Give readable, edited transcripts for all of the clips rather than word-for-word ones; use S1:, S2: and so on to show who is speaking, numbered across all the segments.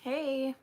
S1: Hey.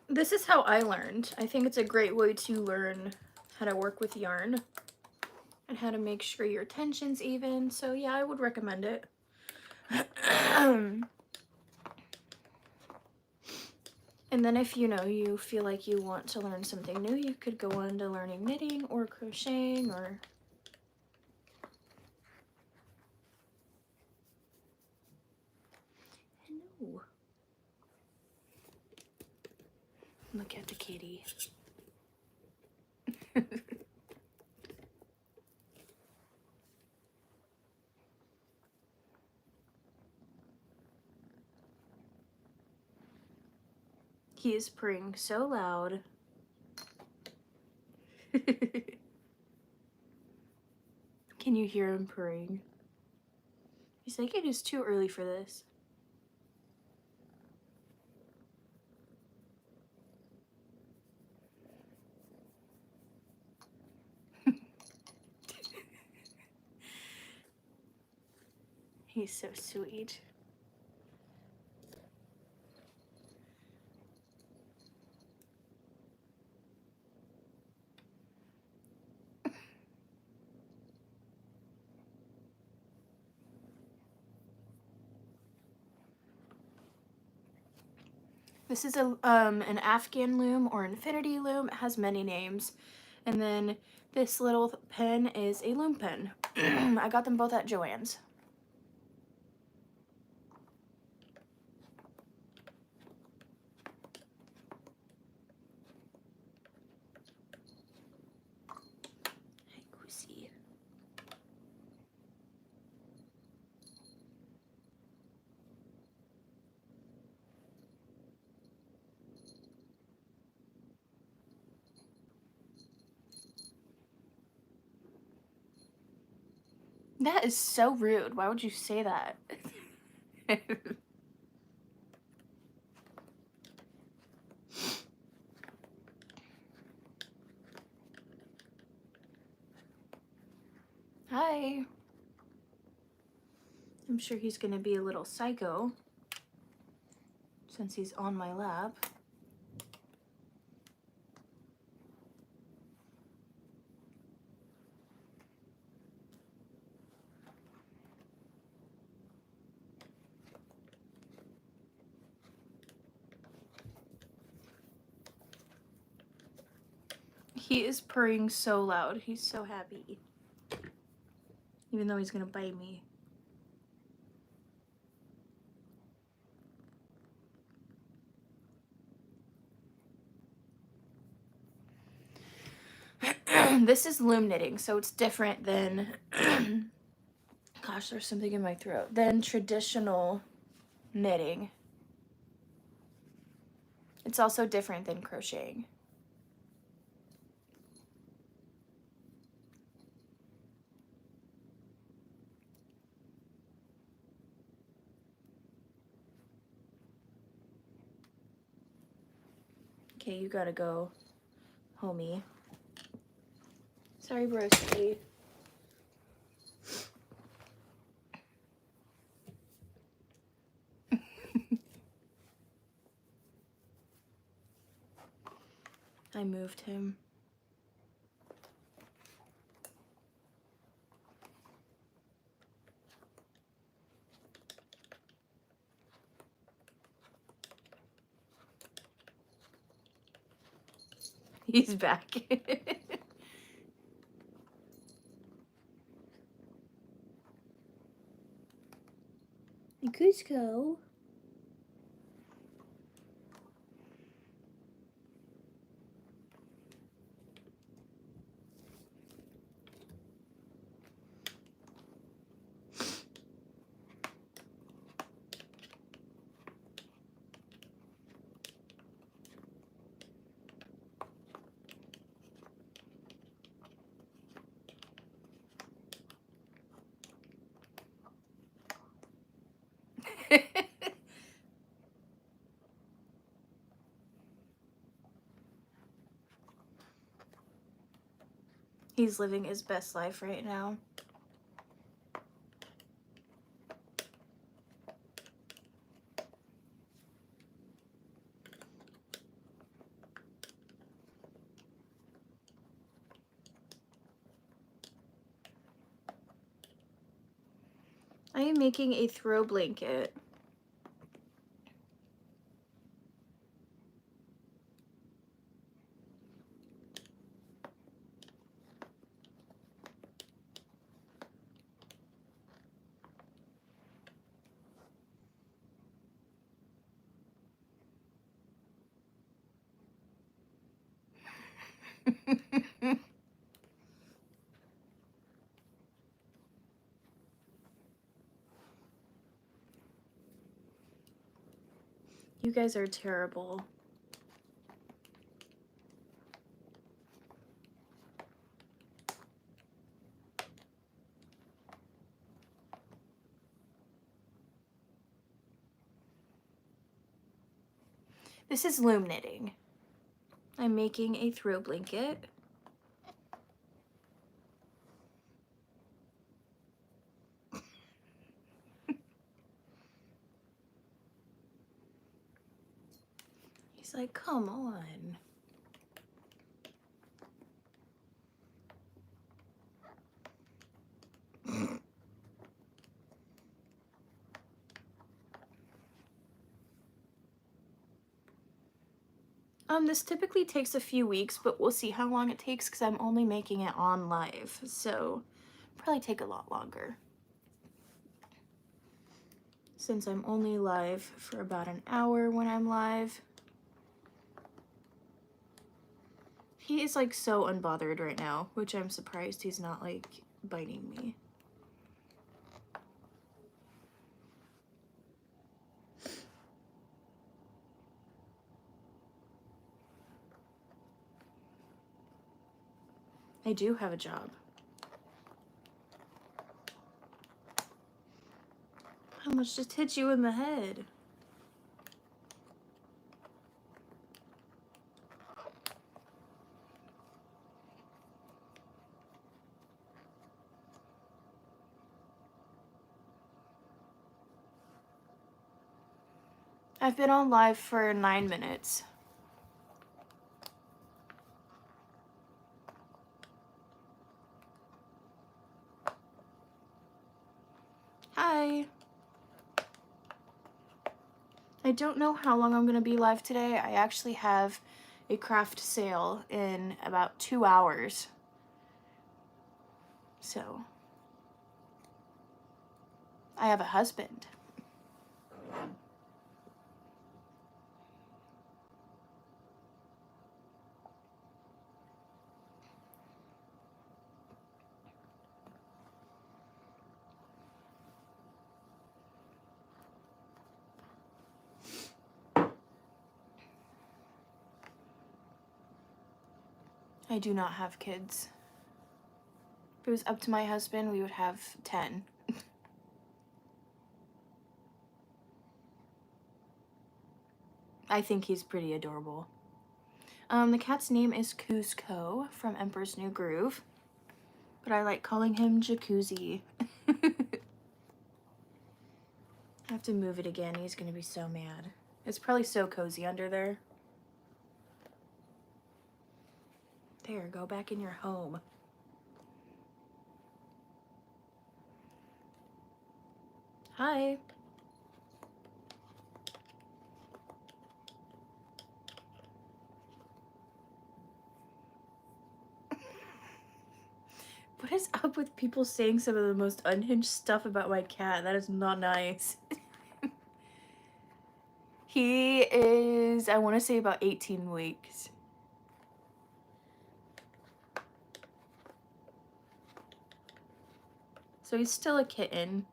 S1: This is how I learned. I think it's a great way to learn how to work with yarn and how to make sure your tension's even. So yeah, I would recommend it. And then if you feel like you want to learn something new, you could go on to learning knitting or crocheting or hello. Look at the kitty. He is purring so loud. Can you hear him purring? He's like, it is too early for this. He's so sweet. This is an Afghan loom or infinity loom. It has many names. And then this little pen is a loom pen. I got them both at Joann's. Hey, Goosey. That is so rude. Why would you say that? Hi. I'm sure he's gonna be a little psycho since he's on my lap. He is purring so loud. He's so happy. Even though he's gonna bite me. This is loom knitting, so it's different than gosh, there's something in my throat. Than traditional knitting. It's also different than crocheting. Okay, you gotta go, homie. Sorry, broski. I moved him. He's back. Cusco. He's living his best life right now. I am making a throw blanket. You guys are terrible. This is loom knitting. I'm making a throw blanket. He's like, come on. This typically takes a few weeks, but we'll see how long it takes because I'm only making it on live, so probably take a lot longer. Since I'm only live for about an hour when I'm live. He is like so unbothered right now, which I'm surprised he's not like biting me. I do have a job. How much just hit you in the head? I've been on live for 9 minutes. Hi. I don't know how long I'm gonna be live today. I actually have a craft sale in about 2 hours. So, I have a husband. I do not have kids. If it was up to my husband, we would have 10. I think he's pretty adorable. The cat's name is Cusco from Emperor's New Groove, but I like calling him Jacuzzi. I have to move it again. He's gonna be so mad. It's probably so cozy under there. There, go back in your home. Hi. What is up with people saying some of the most unhinged stuff about my cat? That is not nice. He is, I want to say, about 18 weeks. So he's still a kitten.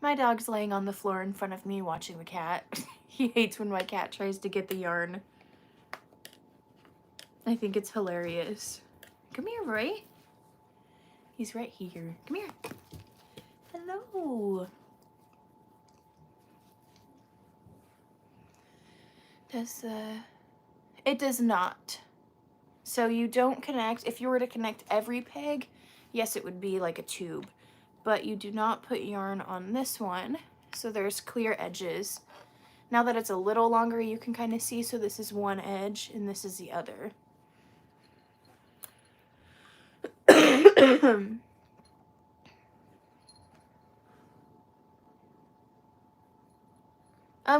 S1: My dog's laying on the floor in front of me watching the cat. He hates when my cat tries to get the yarn. I think it's hilarious. Come here, Roy. He's right here. Come here. Hello. It does not. So you don't connect, if you were to connect every peg, yes, it would be like a tube, but you do not put yarn on this one, so there's clear edges. Now that it's a little longer, you can kind of see, so this is one edge and this is the other.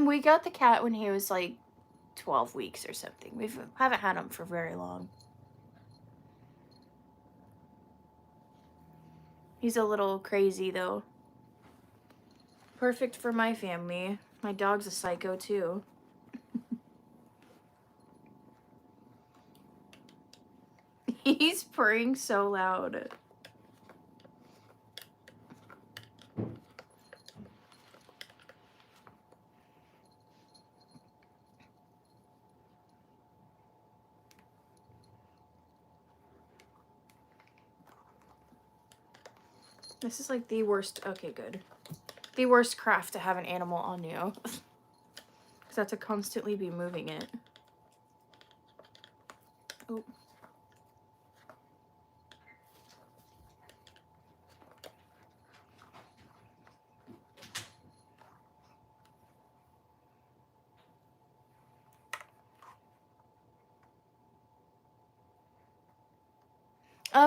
S1: We got the cat when he was like 12 weeks or something. We haven't had him for very long. He's a little crazy though. Perfect for my family. My dog's a psycho too. He's purring so loud. This is like the worst, okay, good. The worst craft to have an animal on you. Because I have to constantly be moving it. Oh.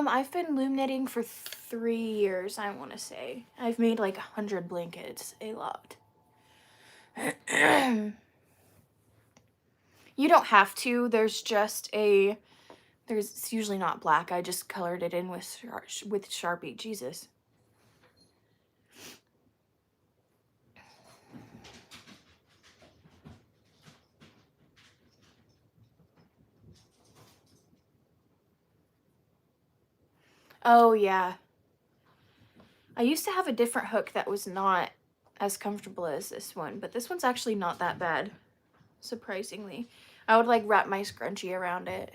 S1: I've been loom knitting for 3 years, I want to say. I've made like 100 blankets, a lot. You don't have to, there's just a, it's usually not black, I just colored it in with Sharpie, Jesus. Oh yeah. I used to have a different hook that was not as comfortable as this one, but this one's actually not that bad, surprisingly. I would like wrap my scrunchie around it.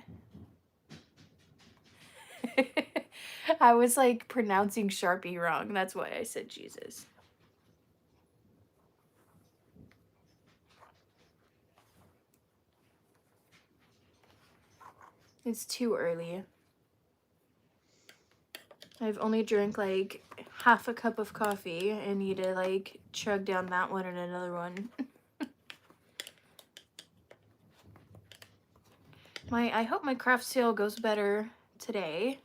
S1: I was like pronouncing Sharpie wrong, that's why I said Jesus. It's too early. I've only drank like half a cup of coffee and need to like chug down that one and another one. I hope my craft sale goes better today.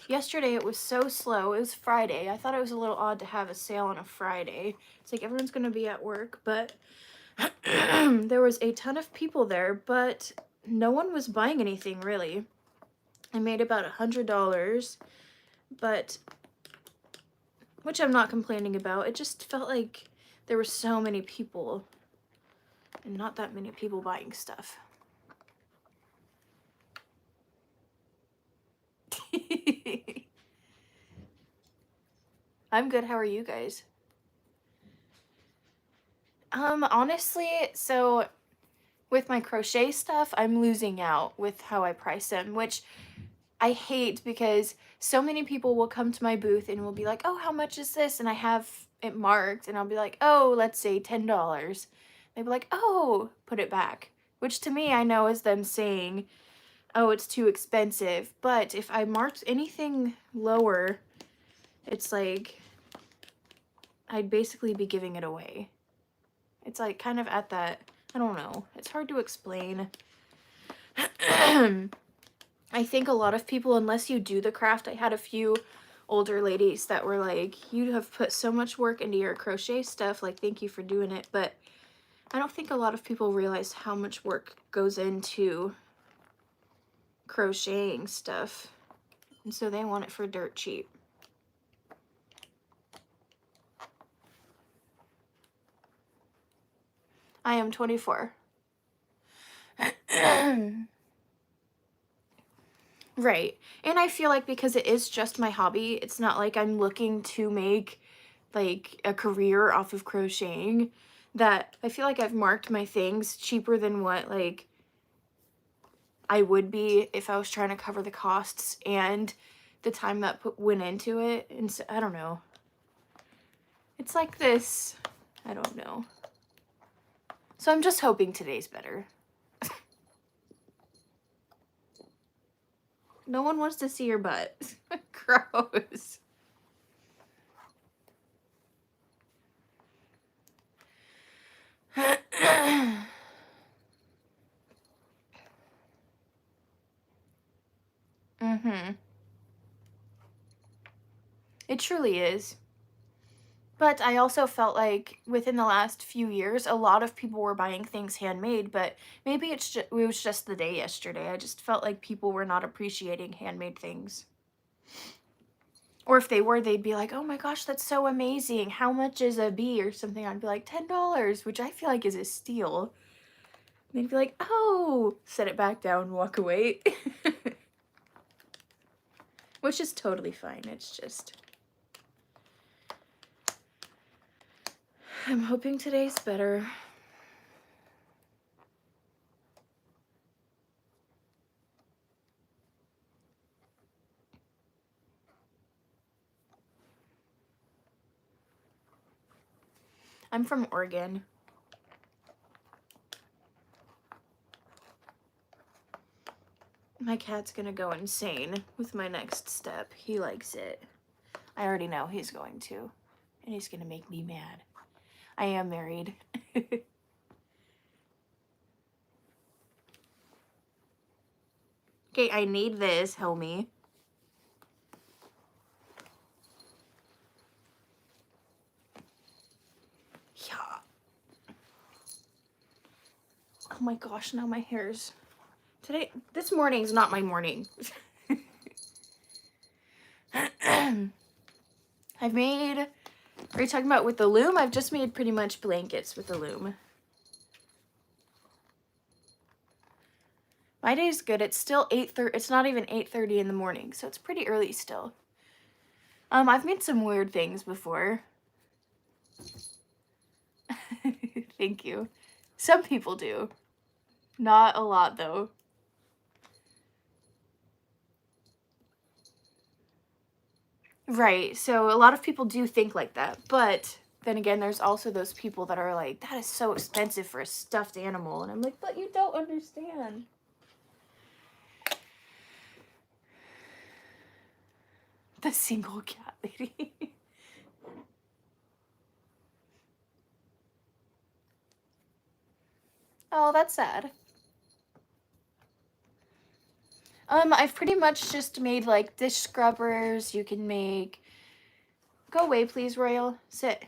S1: Yesterday it was so slow. It was Friday. I thought it was a little odd to have a sale on a Friday. It's like everyone's gonna be at work, but there was a ton of people there, but no one was buying anything really. I made about $100, but which I'm not complaining about. It just felt like there were so many people and not that many people buying stuff. I'm good. How are you guys? Honestly, so with my crochet stuff, I'm losing out with how I price them, which I hate because so many people will come to my booth and will be like, oh, how much is this? And I have it marked and I'll be like, oh, let's say $10. They'll be like, oh, put it back. Which to me, I know is them saying, oh, it's too expensive. But if I marked anything lower, it's like I'd basically be giving it away. It's like kind of at that, I don't know. It's hard to explain. I think a lot of people, unless you do the craft, I had a few older ladies that were like, you have put so much work into your crochet stuff, like, thank you for doing it. But I don't think a lot of people realize how much work goes into crocheting stuff. And so they want it for dirt cheap. I am 24. Right. And I feel like because it is just my hobby, it's not like I'm looking to make like a career off of crocheting, that I feel like I've marked my things cheaper than what like I would be if I was trying to cover the costs and the time that went into it. And so, I don't know. It's like this. I don't know. So I'm just hoping today's better. No one wants to see your butt. Gross. Mm-hmm. It truly is. But I also felt like within the last few years, a lot of people were buying things handmade, but maybe it was just the day yesterday. I just felt like people were not appreciating handmade things. Or if they were, they'd be like, oh my gosh, that's so amazing. How much is a bee or something? I'd be like, $10, which I feel like is a steal. And they'd be like, oh, set it back down, walk away. Which is totally fine. It's just, I'm hoping today's better. I'm from Oregon. My cat's gonna go insane with my next step. He likes it. I already know he's going to. And he's gonna make me mad. I am married. Okay, I need this, homie. Yeah. Oh my gosh, now my hair's... This morning's not my morning. I've made... Are you talking about with the loom? I've just made pretty much blankets with the loom. My day's good. It's still 8:30. It's not even 8:30 in the morning, so it's pretty early still. I've made some weird things before. Thank you. Some people do. Not a lot, though. Right, so a lot of people do think like that, but then again, there's also those people that are like, that is so expensive for a stuffed animal, and I'm like, but you don't understand. The single cat lady. Oh, that's sad. I've pretty much just made like dish scrubbers. You can make... Go away, please, Royal. Sit.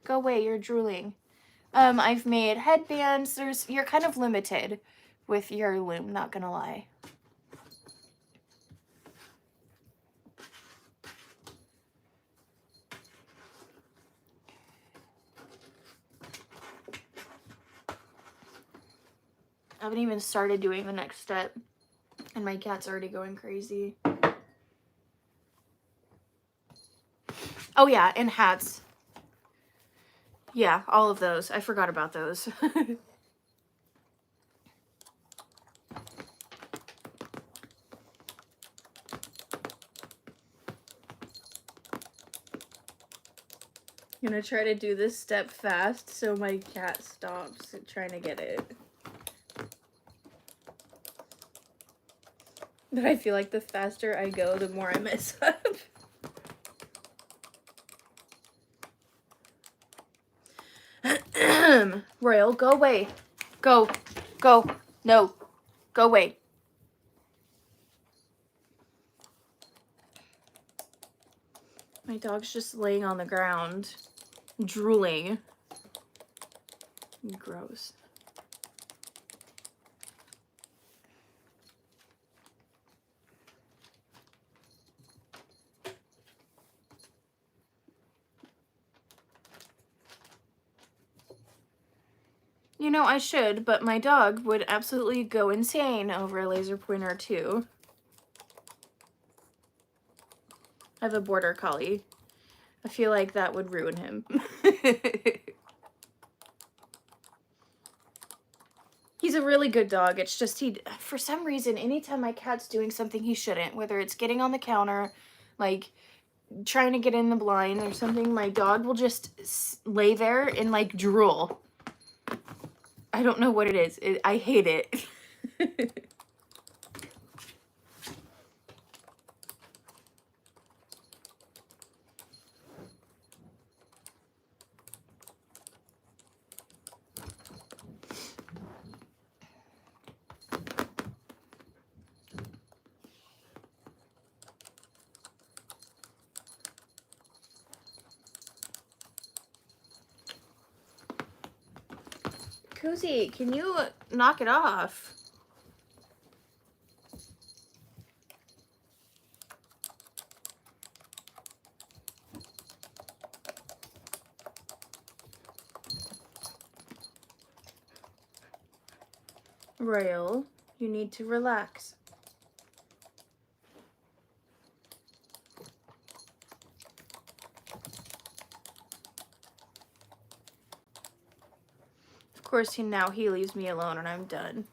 S1: Go away, you're drooling. I've made headbands. You're kind of limited with your loom, not gonna lie. I haven't even started doing the next step, and my cat's already going crazy. Oh yeah, and hats. Yeah, all of those. I forgot about those. I'm gonna try to do this step fast so my cat stops trying to get it. But I feel like the faster I go, the more I mess up. Royal, go away. Go. Go. No. Go away. My dog's just laying on the ground, drooling. Gross. You know, I should, but my dog would absolutely go insane over a laser pointer too. I have a border collie. I feel like that would ruin him. He's a really good dog. It's just for some reason, anytime my cat's doing something he shouldn't, whether it's getting on the counter, like trying to get in the blind or something, my dog will just lay there and like drool. I don't know what it is. I hate it. Cozy, can you knock it off? Royal, you need to relax. Of course, now he leaves me alone and I'm done.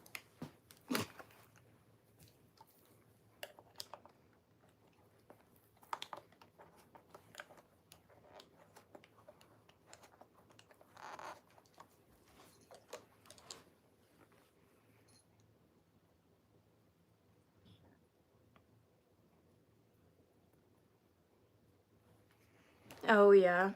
S1: Oh, yeah.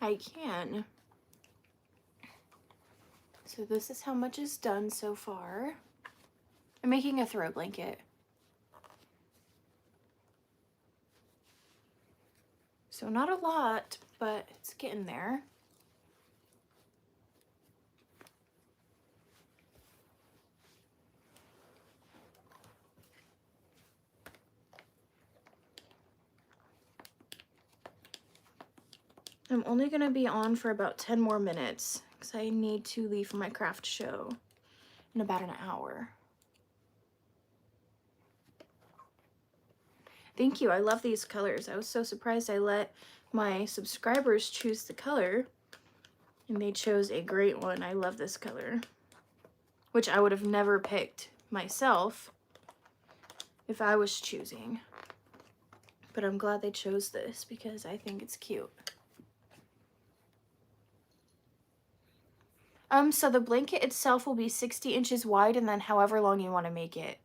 S1: I can. So this is how much is done so far. I'm making a throw blanket. So not a lot, but it's getting there. I'm only gonna be on for about 10 more minutes because I need to leave for my craft show in about an hour. Thank you, I love these colors. I was so surprised I let my subscribers choose the color and they chose a great one. I love this color, which I would have never picked myself, if I was choosing. But I'm glad they chose this because I think it's cute. So the blanket itself will be 60 inches wide, and then however long you want to make it.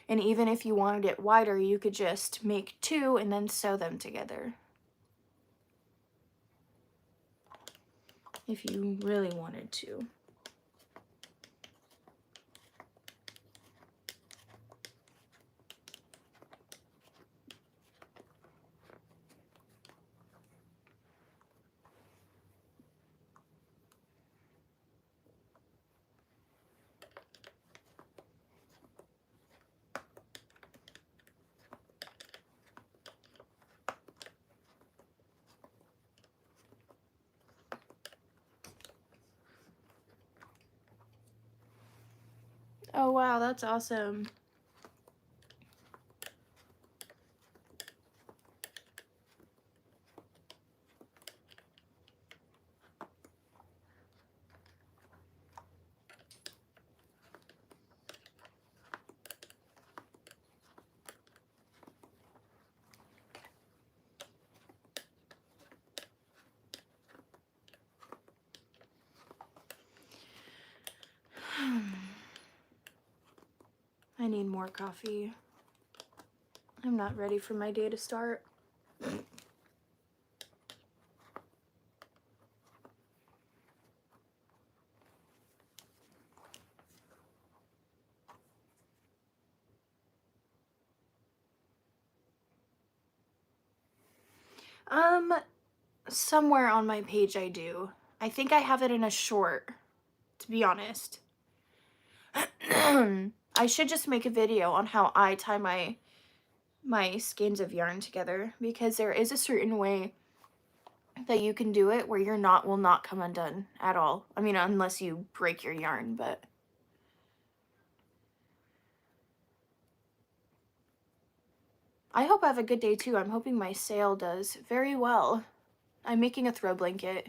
S1: And even if you wanted it wider, you could just make 2 and then sew them together. If you really wanted to. Oh wow, that's awesome. I need more coffee. I'm not ready for my day to start. Somewhere on my page I do. I think I have it in a short, to be honest. I should just make a video on how I tie my skeins of yarn together, because there is a certain way that you can do it where your knot will not come undone at all. I mean, unless you break your yarn, but I hope I have a good day too. I'm hoping my sale does very well. I'm making a throw blanket.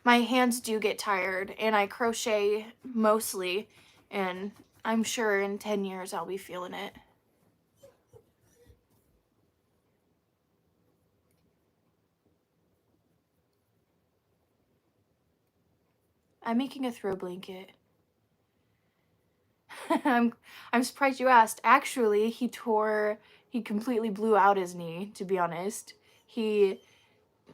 S1: My hands do get tired, and I crochet mostly, and I'm sure in 10 years I'll be feeling it. I'm making a throw blanket. I'm surprised you asked. Actually, he completely blew out his knee, to be honest. He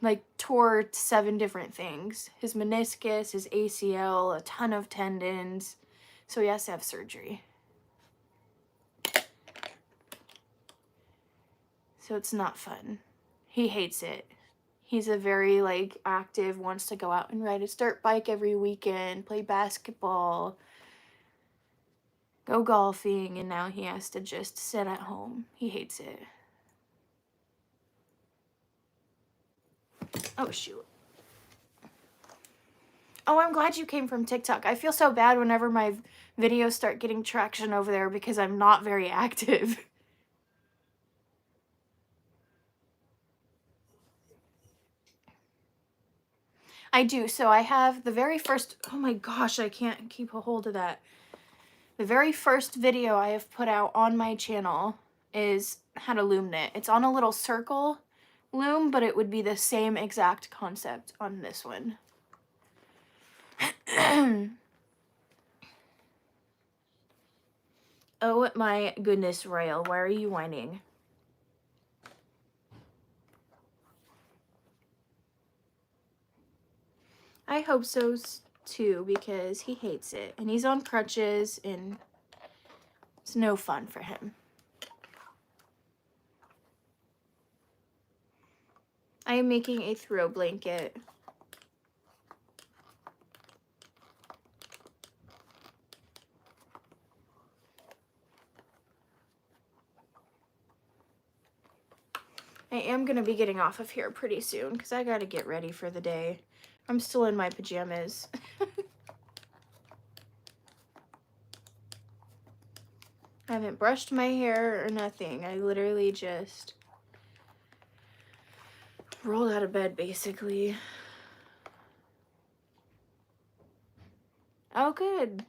S1: like tore 7 different things. His meniscus, his ACL, a ton of tendons. So he has to have surgery. So it's not fun. He hates it. He's a very like active, wants to go out and ride his dirt bike every weekend, play basketball, go golfing, and now he has to just sit at home. He hates it. Oh shoot. Oh, I'm glad you came from TikTok. I feel so bad whenever my videos start getting traction over there because I'm not very active. I do. So I have the very first, oh my gosh, I can't keep a hold of that. The very first video I have put out on my channel is how to loom knit. It's on a little circle loom, but it would be the same exact concept on this one. Oh my goodness, Royal, why are you whining? I hope so too, because he hates it, and he's on crutches, and it's no fun for him. I am making a throw blanket. I am going to be getting off of here pretty soon because I got to get ready for the day. I'm still in my pajamas. I haven't brushed my hair or nothing. I literally just rolled out of bed, basically. Oh, good.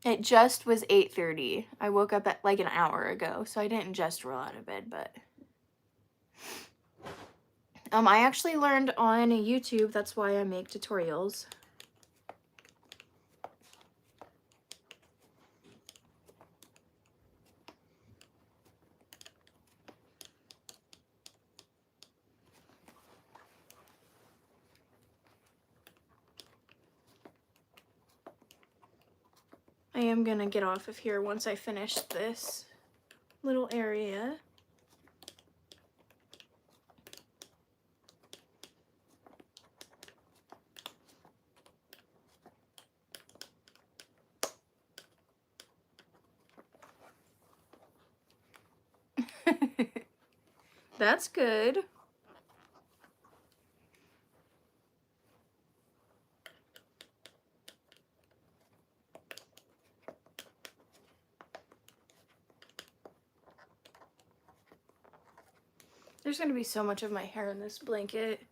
S1: It just was 8:30. I woke up at like an hour ago, so I didn't just roll out of bed, but I actually learned on YouTube, that's why I make tutorials. I am gonna get off of here once I finish this little area. That's good. There's gonna be so much of my hair in this blanket.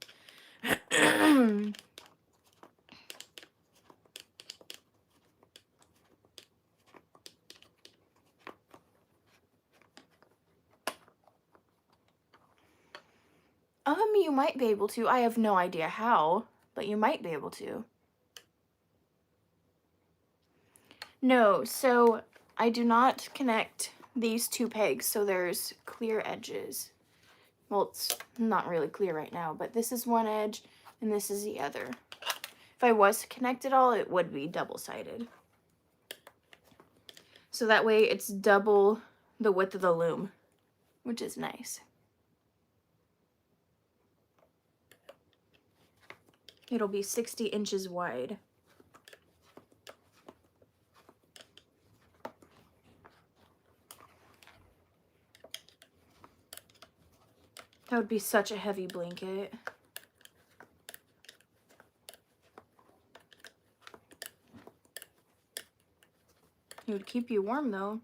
S1: You might be able to. I have no idea how, but you might be able to. No, so I do not connect these two pegs, so there's clear edges. Well, it's not really clear right now, but this is one edge and this is the other. If I was to connect it all, it would be double-sided. So that way it's double the width of the loom, which is nice. It'll be 60 inches wide. That would be such a heavy blanket. It would keep you warm though.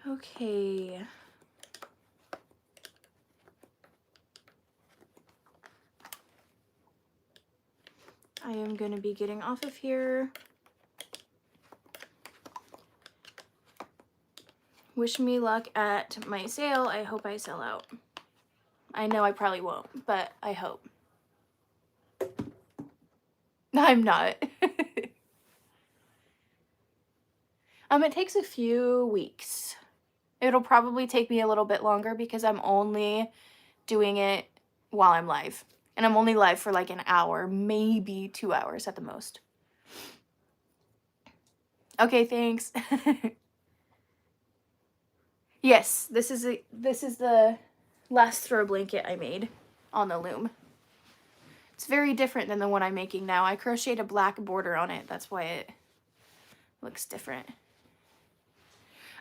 S1: Okay. I am going to be getting off of here. Wish me luck at my sale. I hope I sell out. I know I probably won't, but I hope. I'm not. It takes a few weeks. It'll probably take me a little bit longer because I'm only doing it while I'm live. And I'm only live for like an hour, maybe 2 hours at the most. Okay, thanks. Yes, this is the last throw blanket I made on the loom. It's very different than the one I'm making now. I crocheted a black border on it. That's why it looks different.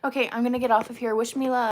S1: Okay, I'm gonna get off of here. Wish me luck.